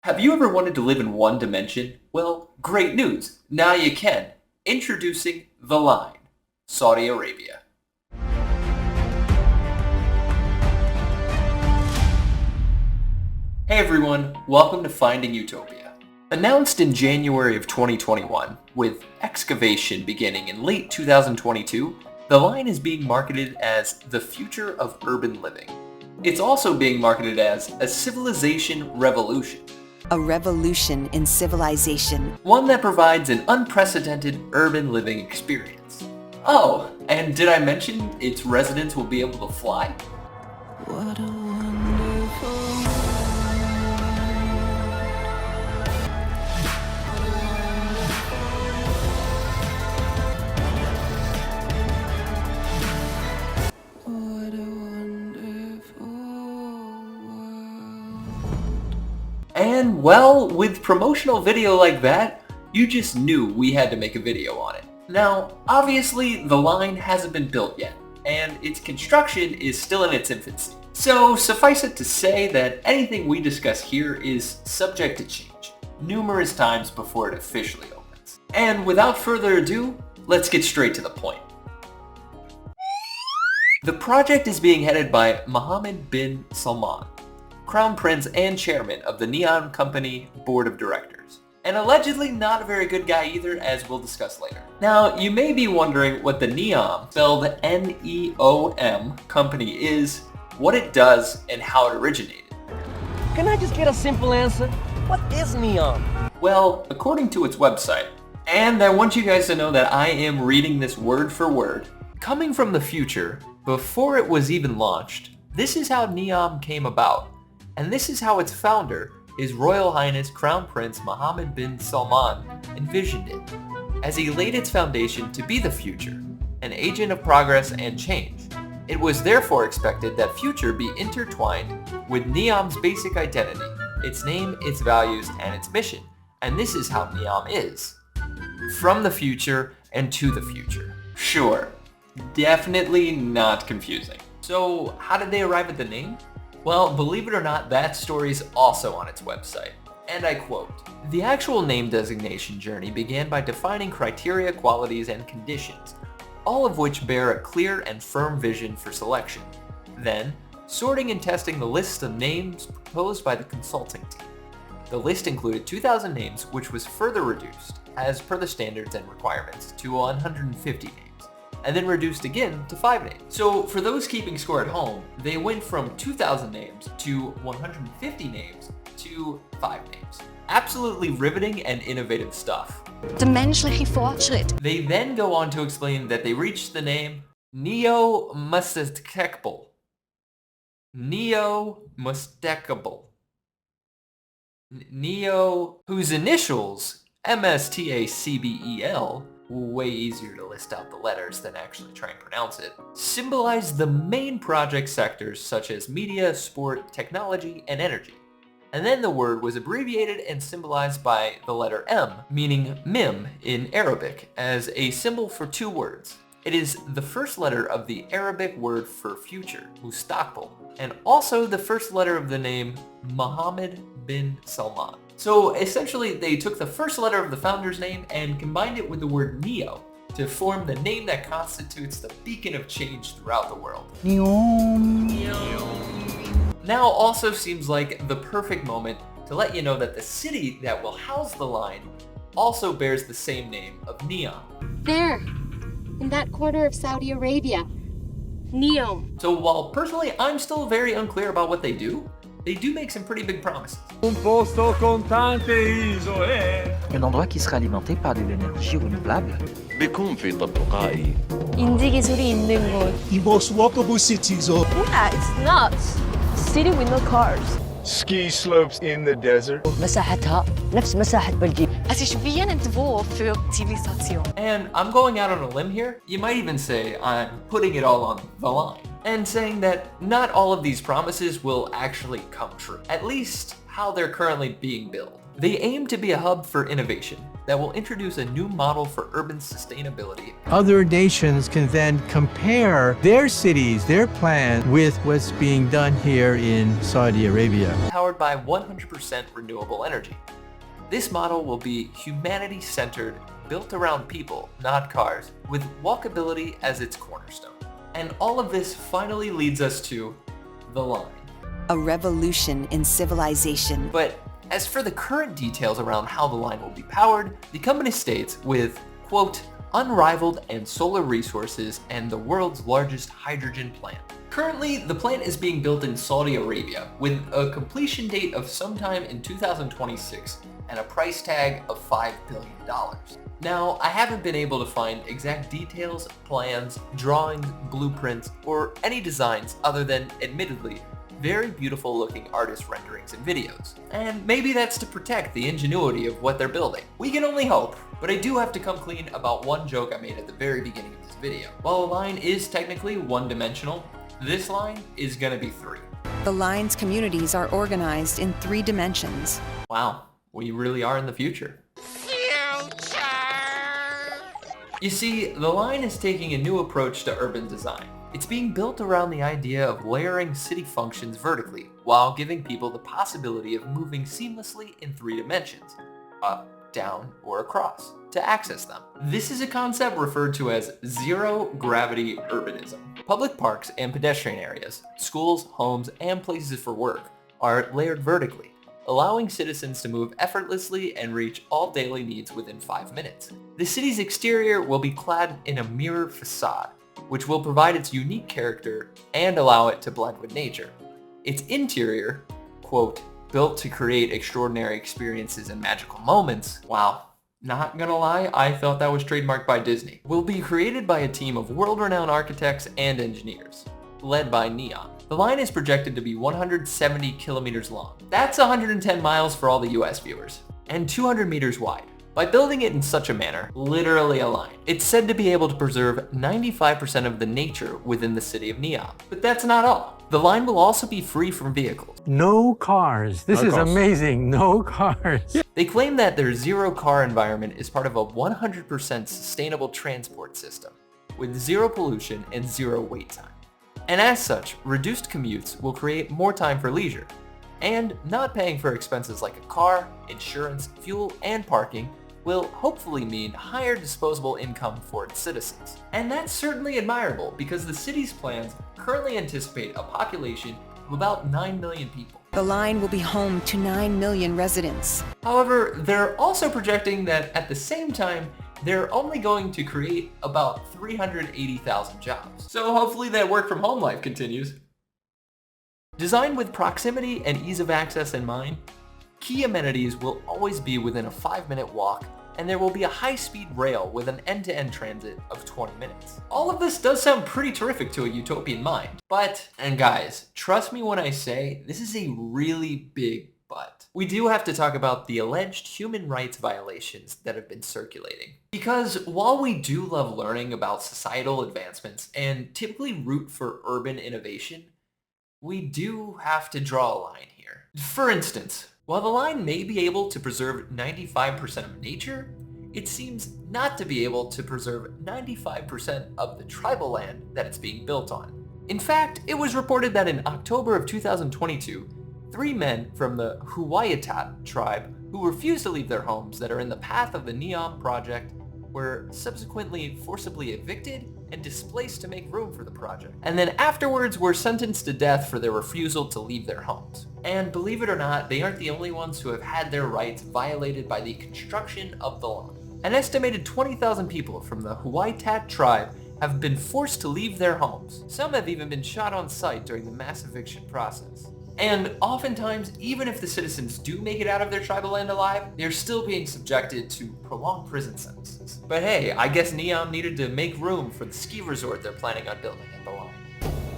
Have you ever wanted to live in one dimension? Well, great news! Now you can. Introducing The Line, Saudi Arabia. Hey everyone, welcome to Finding Utopia. Announced in January of 2021, with excavation beginning in late 2022, The Line is being marketed as the future of urban living. It's also being marketed as a civilization revolution. A revolution in civilization. One that provides an unprecedented urban living experience. Oh, and did I mention its residents will be able to fly? What a wonderful And well, with promotional video like that, you just knew we had to make a video on it. Now, obviously, the line hasn't been built yet, and its construction is still in its infancy. So suffice it to say that anything we discuss here is subject to change numerous times before it officially opens. And without further ado, let's get straight to the point. The project is being headed by Mohammed bin Salman, Crown Prince and Chairman of the Neom Company Board of Directors. And allegedly not a very good guy either, as we'll discuss later. Now, you may be wondering what the Neom, spelled N-E-O-M, company is, what it does, and how it originated. Can I just get a simple answer? What is Neom? Well, according to its website, and I want you guys to know that I am reading this word for word, coming from the future, before it was even launched, this is how Neom came about. And this is how its founder, His Royal Highness Crown Prince Mohammed bin Salman, envisioned it, as he laid its foundation to be the future, an agent of progress and change. It was therefore expected that future be intertwined with Neom's basic identity, its name, its values, and its mission. And this is how Neom is. From the future and to the future. Sure, definitely not confusing. So how did they arrive at the name? Well, believe it or not, that story's also on its website. And I quote, "The actual name designation journey began by defining criteria, qualities, and conditions, all of which bear a clear and firm vision for selection. Then, sorting and testing the list of names proposed by the consulting team. The list included 2,000 names, which was further reduced, as per the standards and requirements, to 150 names. And then reduced again to 5 names. So for those keeping score at home, they went from 2,000 names to 150 names to 5 names. Absolutely riveting and innovative stuff. Der menschliche Fortschritt. They then go on to explain that they reached the name Neo-Mustekable. Neo-Mustekable. Neo, whose initials, M-S-T-A-C-B-E-L, way easier to list out the letters than actually try and pronounce it, symbolize the main project sectors such as media, sport, technology, and energy. And then the word was abbreviated and symbolized by the letter M, meaning Mim in Arabic, as a symbol for 2 words. It is the first letter of the Arabic word for future, mustaqbal, and also the first letter of the name Mohammed bin Salman. So essentially, they took the first letter of the founder's name and combined it with the word Neo to form the name that constitutes the beacon of change throughout the world. Neom. Now also seems like the perfect moment to let you know that the city that will house the line also bears the same name of Neom. There, in that corner of Saudi Arabia, Neom. So while personally I'm still very unclear about what they do make some pretty big promises. Un posto con tante isole. Un endroit qui sera alimenté par de l'énergie renouvelable. بيكون في طبقائي. 인지기술이 있는 곳. The most walkable cities of Yeah, it's nuts. City with no cars. Ski slopes in the desert. مساحتها نفس مساحة بلجيكا. Es ist wie ein Entwurf für Zivilisation. And I'm going out on a limb here. You might even say I'm putting it all on the line and saying that not all of these promises will actually come true, at least how they're currently being built. They aim to be a hub for innovation, that will introduce a new model for urban sustainability. Other nations can then compare their cities, their plan, with what's being done here in Saudi Arabia. Powered by 100% renewable energy. This model will be humanity-centered, built around people, not cars, with walkability as its cornerstone. And all of this finally leads us to the line. A revolution in civilization. But as for the current details around how the line will be powered, the company states with, quote, unrivaled and solar resources and the world's largest hydrogen plant. Currently, the plant is being built in Saudi Arabia with a completion date of sometime in 2026 and a price tag of $5 billion. Now, I haven't been able to find exact details, plans, drawings, blueprints, or any designs other than, admittedly, very beautiful looking artist renderings and videos. And maybe that's to protect the ingenuity of what they're building. We can only hope, but I do have to come clean about one joke I made at the very beginning of this video. While a line is technically one-dimensional, this line is gonna be three. The line's communities are organized in 3 dimensions. Wow, we really are in the future. You see, the line is taking a new approach to urban design. It's being built around the idea of layering city functions vertically, while giving people the possibility of moving seamlessly in 3 dimensions, up, down, or across, to access them. This is a concept referred to as zero-gravity urbanism. Public parks and pedestrian areas, schools, homes, and places for work are layered vertically, allowing citizens to move effortlessly and reach all daily needs within 5 minutes. The city's exterior will be clad in a mirror facade, which will provide its unique character and allow it to blend with nature. Its interior, quote, built to create extraordinary experiences and magical moments, wow, not gonna lie, I thought that was trademarked by Disney, will be created by a team of world-renowned architects and engineers, led by Neom. The line is projected to be 170 kilometers long. That's 110 miles for all the US viewers, and 200 meters wide. By building it in such a manner, literally a line, it's said to be able to preserve 95% of the nature within the city of Neom. But that's not all. The line will also be free from vehicles. No cars. This is amazing. No cars. They claim that their zero-car environment is part of a 100% sustainable transport system, with zero pollution and zero wait time. And as such, reduced commutes will create more time for leisure. And not paying for expenses like a car, insurance, fuel, and parking will hopefully mean higher disposable income for its citizens. And that's certainly admirable because the city's plans currently anticipate a population of about 9 million people. The line will be home to 9 million residents. However, they're also projecting that at the same time, they're only going to create about 380,000 jobs. So hopefully that work from home life continues. Designed with proximity and ease of access in mind, key amenities will always be within a 5-minute walk, and there will be a high-speed rail with an end-to-end transit of 20 minutes. All of this does sound pretty terrific to a utopian mind. But, and guys, trust me when I say, this is a really big but. We do have to talk about the alleged human rights violations that have been circulating. Because while we do love learning about societal advancements and typically root for urban innovation, we do have to draw a line here. For instance, while the line may be able to preserve 95% of nature, it seems not to be able to preserve 95% of the tribal land that it's being built on. In fact, it was reported that in October of 2022, 3 men from the Huaytat tribe who refused to leave their homes that are in the path of the Neom project were subsequently forcibly evicted and displaced to make room for the project. And then afterwards were sentenced to death for their refusal to leave their homes. And believe it or not, they aren't the only ones who have had their rights violated by the construction of the line. An estimated 20,000 people from the Huaytat tribe have been forced to leave their homes. Some have even been shot on sight during the mass eviction process. And oftentimes, even if the citizens do make it out of their tribal land alive, they're still being subjected to prolonged prison sentences. But hey, I guess Neom needed to make room for the ski resort they're planning on building at the line.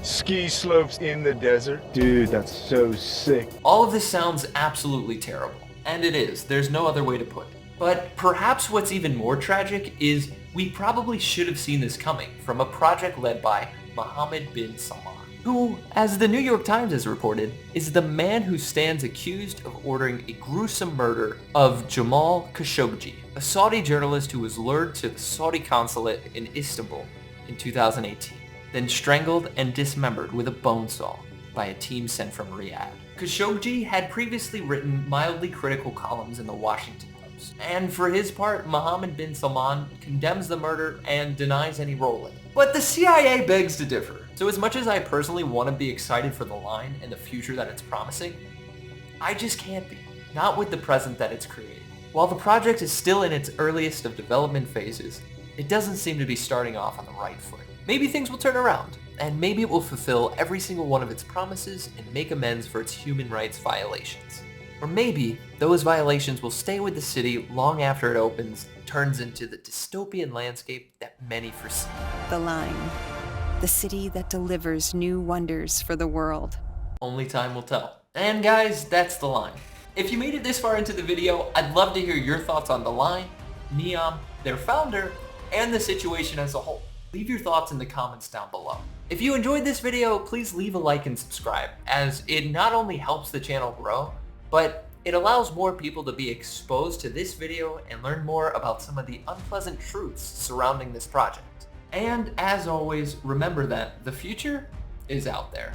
Ski slopes in the desert? Dude, that's so sick. All of this sounds absolutely terrible. And it is, there's no other way to put it. But perhaps what's even more tragic is we probably should have seen this coming from a project led by Mohammed bin Salman. who, as the New York Times has reported, is the man who stands accused of ordering a gruesome murder of Jamal Khashoggi, a Saudi journalist who was lured to the Saudi consulate in Istanbul in 2018, then strangled and dismembered with a bone saw by a team sent from Riyadh. Khashoggi had previously written mildly critical columns in the Washington Post, and for his part, Mohammed bin Salman condemns the murder and denies any role in it. But the CIA begs to differ. So as much as I personally want to be excited for the line and the future that it's promising, I just can't be. Not with the present that it's created. While the project is still in its earliest of development phases, it doesn't seem to be starting off on the right foot. Maybe things will turn around, and maybe it will fulfill every single one of its promises and make amends for its human rights violations. Or maybe those violations will stay with the city long after it opens and turns into the dystopian landscape that many foresee. The line. The city that delivers new wonders for the world. Only time will tell. And guys, that's The Line. If you made it this far into the video, I'd love to hear your thoughts on The Line, Neom, their founder, and the situation as a whole. Leave your thoughts in the comments down below. If you enjoyed this video, please leave a like and subscribe, as it not only helps the channel grow, but it allows more people to be exposed to this video and learn more about some of the unpleasant truths surrounding this project. And as always, remember that the future is out there.